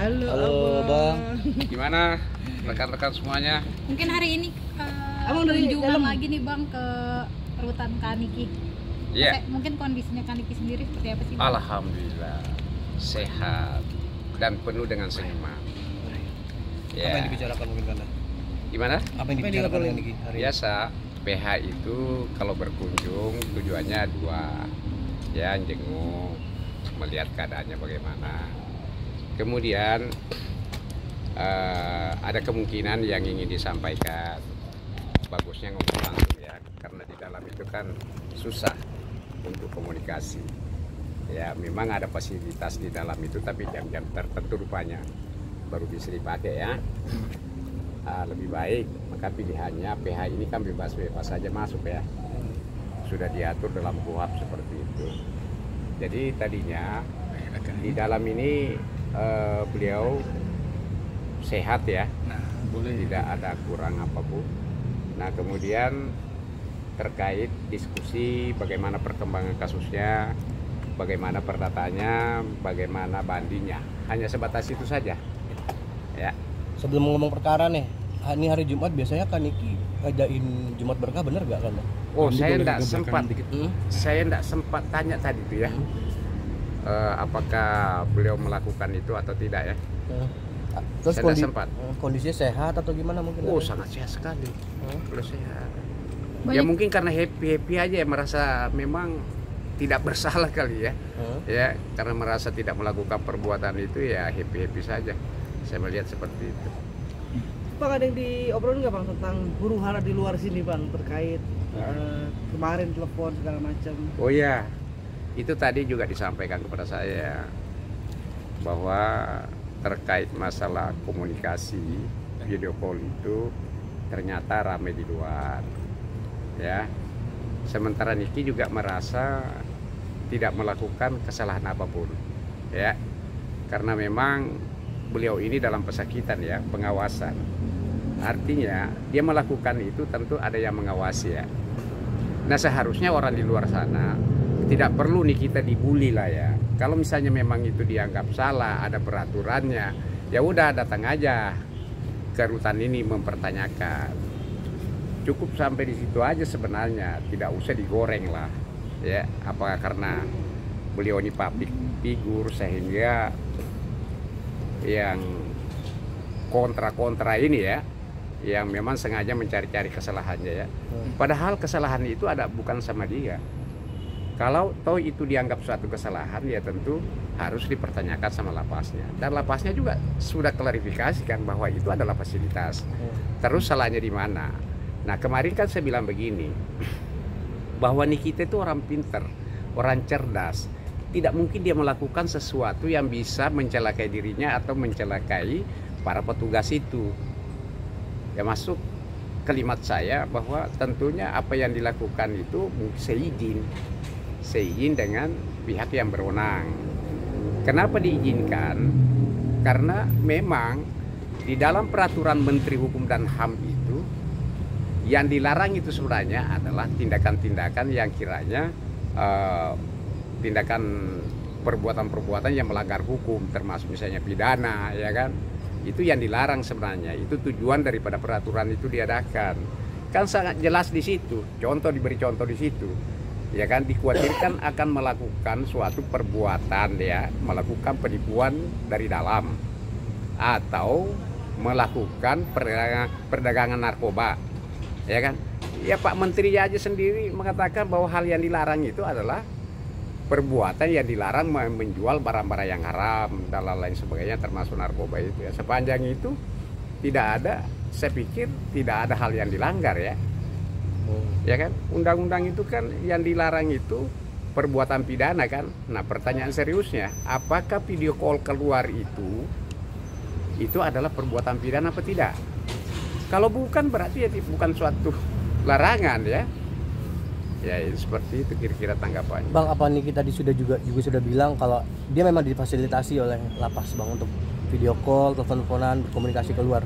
Halo Bang. Gimana rekan-rekan semuanya? Mungkin hari ini Abang dari kunjungan dalam lagi nih Bang ke rutan Kaniki. Iya. Mungkin kondisinya Kaniki sendiri seperti apa sih Bang? Alhamdulillah sehat dan penuh dengan senyuman. Apa yang dibicarakan mungkin Kanda? Gimana? Apa yang dibicarakan hari ini? Biasa PH itu kalau berkunjung tujuannya dua, ya jenguk, melihat keadaannya bagaimana. Kemudian ada kemungkinan yang ingin disampaikan, bagusnya ngomong langsung ya, karena di dalam itu kan susah untuk komunikasi. Ya memang ada fasilitas di dalam itu, tapi jam-jam tertentu rupanya baru bisa dipakai ya. Lebih baik, maka pilihannya PH ini kan bebas-bebas saja masuk ya. Sudah diatur dalam KUHP seperti itu. Jadi tadinya di dalam ini beliau sehat ya, tidak ada kurang apapun. Nah kemudian terkait diskusi bagaimana perkembangan kasusnya, bagaimana perdataannya, bagaimana bandingnya, hanya sebatas itu saja ya. Sebelum ngomong perkara nih, ini hari Jumat biasanya Kaniki ngadain Jumat berkah, bener gak kan? Oh saya enggak sempat, saya enggak sempat tanya tadi tuh ya, apakah beliau melakukan itu atau tidak ya. Terus saya sempat. Kondisinya sehat atau gimana mungkin? Oh sangat sehat sekali, beliau sehat. Banyak. Ya mungkin karena happy aja ya, merasa memang tidak bersalah kali ya. Ya karena merasa tidak melakukan perbuatan itu ya happy saja. Saya melihat seperti itu. Bang, ada yang diobrolin nggak Bang tentang huru hara di luar sini Bang, terkait kemarin telepon segala macam? Oh ya, itu tadi juga disampaikan kepada saya bahwa terkait masalah komunikasi video call itu ternyata ramai di luar ya. Sementara Niki juga merasa tidak melakukan kesalahan apapun ya, karena memang beliau ini dalam pesakitan ya, pengawasan. Artinya dia melakukan itu tentu ada yang mengawasi ya. Nah seharusnya orang di luar sana tidak perlu nih kita dibully lah ya. Kalau misalnya memang itu dianggap salah, ada peraturannya, ya udah datang aja ke rutan ini mempertanyakan. Cukup sampai di situ aja sebenarnya, tidak usah digoreng lah ya. Apakah karena beliau ini public figure sehingga yang kontra ini ya, yang memang sengaja mencari-cari kesalahannya ya. Padahal kesalahan itu ada bukan sama dia. Kalau toh itu dianggap suatu kesalahan ya tentu harus dipertanyakan sama lapasnya. Dan lapasnya juga sudah klarifikasikan bahwa itu adalah fasilitas. Terus salahnya di mana? Nah kemarin kan saya bilang begini, bahwa Nikita itu orang pinter, orang cerdas. Tidak mungkin dia melakukan sesuatu yang bisa mencelakai dirinya atau mencelakai para petugas itu. Ya masuk kalimat saya bahwa tentunya apa yang dilakukan itu seizin dengan pihak yang berwenang. Kenapa diizinkan? Karena memang di dalam peraturan Menteri Hukum dan HAM itu yang dilarang itu sebenarnya adalah tindakan-tindakan yang kiranya tindakan perbuatan-perbuatan yang melanggar hukum, termasuk misalnya pidana ya kan. Itu yang dilarang sebenarnya. Itu tujuan daripada peraturan itu diadakan. Kan sangat jelas di situ. Diberi contoh di situ. Ya kan, dikhawatirkan akan melakukan suatu perbuatan ya, melakukan penipuan dari dalam atau melakukan perdagangan narkoba. Ya kan? Ya Pak Menteri aja sendiri mengatakan bahwa hal yang dilarang itu adalah perbuatan yang dilarang menjual barang-barang yang haram dan lain sebagainya, termasuk narkoba itu ya. Sepanjang itu tidak ada, saya pikir tidak ada hal yang dilanggar ya. Ya kan, undang-undang itu kan yang dilarang itu perbuatan pidana kan. Nah pertanyaan seriusnya, apakah video call keluar itu adalah perbuatan pidana apa tidak? Kalau bukan berarti ya bukan suatu larangan ya. Ya seperti itu kira-kira tanggapannya. Bang, apa nih kita juga sudah bilang kalau dia memang difasilitasi oleh lapas Bang untuk video call, telepon-teleponan, komunikasi keluar.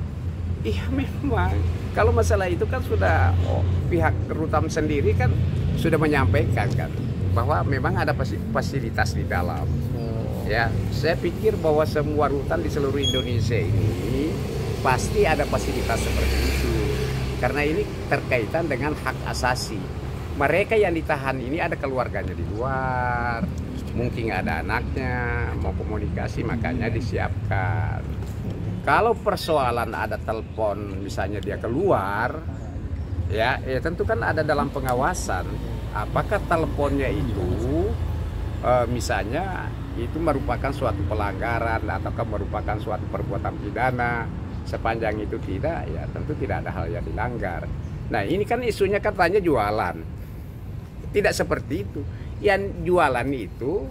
Iya memang. Kalau masalah itu kan sudah pihak rutan sendiri kan sudah menyampaikan kan bahwa memang ada fasilitas di dalam. Ya, saya pikir bahwa semua rutan di seluruh Indonesia ini pasti ada fasilitas seperti itu. Karena ini terkaitan dengan hak asasi. Mereka yang ditahan ini ada keluarganya di luar, mungkin ada anaknya, mau komunikasi makanya disiapkan. Kalau persoalan ada telepon misalnya dia keluar, ya tentu kan ada dalam pengawasan. Apakah teleponnya itu misalnya itu merupakan suatu pelanggaran ataukah merupakan suatu perbuatan pidana? Sepanjang itu tidak, ya tentu tidak ada hal yang dilanggar. Nah ini kan isunya katanya jualan. Tidak seperti itu. Yang jualan itu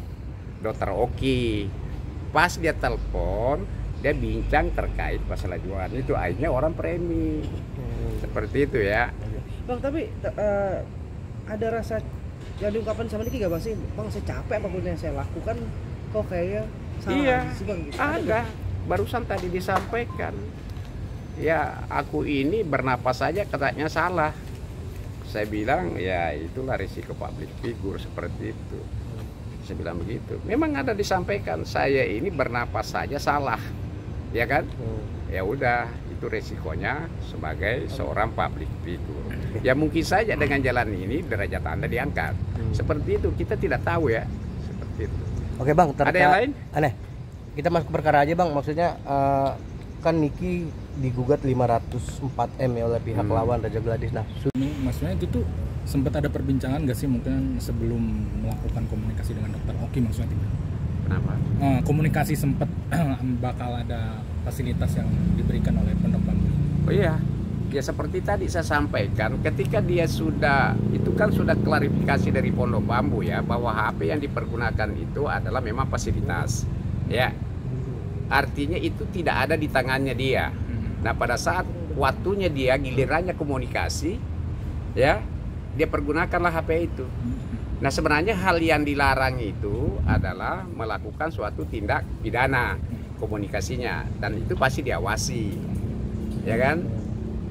Dokter Oki. Pas dia telepon, dia bincang terkait masalah jualan itu, akhirnya orang premi. Seperti itu ya. Bang, tapi ada rasa yang diungkapkan sama Niki gak Bang sih? Bang, saya capek apapun yang saya lakukan, kok kayaknya salah Iya, sih Bang gitu. ada. Barusan tadi disampaikan. Ya, aku ini bernapas saja katanya salah. Saya bilang, ya itulah risiko public figure seperti itu. Saya bilang begitu. Memang ada disampaikan, saya ini bernapas saja salah. Ya kan? Ya udah, itu resikonya sebagai seorang public figure. Ya mungkin saja dengan jalan ini derajat Anda diangkat. Seperti itu, kita tidak tahu ya. Seperti itu. Oke Bang, Ada yang lain? Aneh. Kita masuk ke perkara aja Bang. Maksudnya kan Niki digugat 504 M ya oleh pihak lawan Raja Gladys. Nah, maksudnya itu tuh sempat ada perbincangan gak sih mungkin sebelum melakukan komunikasi dengan Dokter Oki, maksudnya tidak? Kenapa? Komunikasi sempat bakal ada fasilitas yang diberikan oleh Pondok Bambu. Oh iya, ya seperti tadi saya sampaikan, ketika dia sudah, itu kan sudah klarifikasi dari Pondok Bambu ya, bahwa HP yang dipergunakan itu adalah memang fasilitas. Ya, artinya itu tidak ada di tangannya dia. Nah pada saat waktunya dia gilirannya komunikasi, ya dia pergunakanlah HP itu. Nah sebenarnya hal yang dilarang itu adalah melakukan suatu tindak pidana komunikasinya, dan itu pasti diawasi, ya kan?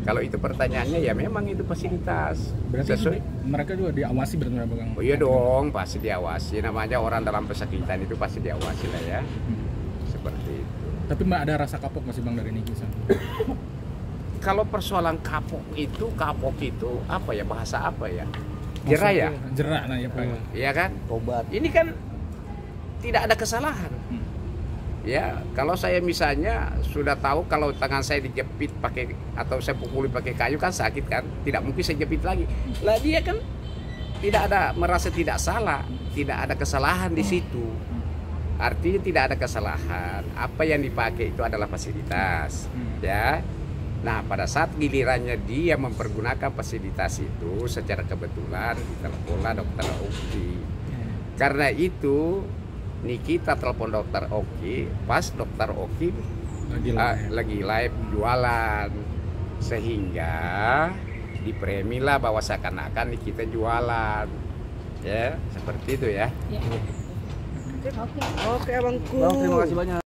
Kalau itu pertanyaannya ya memang itu fasilitas. Berarti Sesuai. mereka juga diawasi berarti Bang? Oh iya dong, pasti diawasi. Namanya orang dalam pesakitan itu pasti diawasi lah ya. Seperti itu. Tapi ada rasa kapok masih Bang dari Niki? Kalau persoalan kapok itu apa ya, bahasa apa ya? Jerah ya? Jerah nah ya Pak. Iya kan? obat. Ini kan tidak ada kesalahan. Ya, kalau saya misalnya sudah tahu kalau tangan saya dijepit pakai atau saya pukuli pakai kayu kan sakit kan? Tidak mungkin saya jepit lagi. Lah dia kan tidak ada merasa tidak salah, tidak ada kesalahan di situ. Artinya tidak ada kesalahan. Apa yang dipakai itu adalah fasilitas, ya. Nah, pada saat gilirannya dia mempergunakan fasilitas itu secara kebetulan diteleponlah Dokter Oki. Karena itu Nikita telepon Dokter Oki pas Dokter Oki lagi live jualan, sehingga dipremilah bahwa seakan-akan Nikita jualan, ya seperti itu ya. Ya. Oke, Abangku. Bang, terima kasih banyak.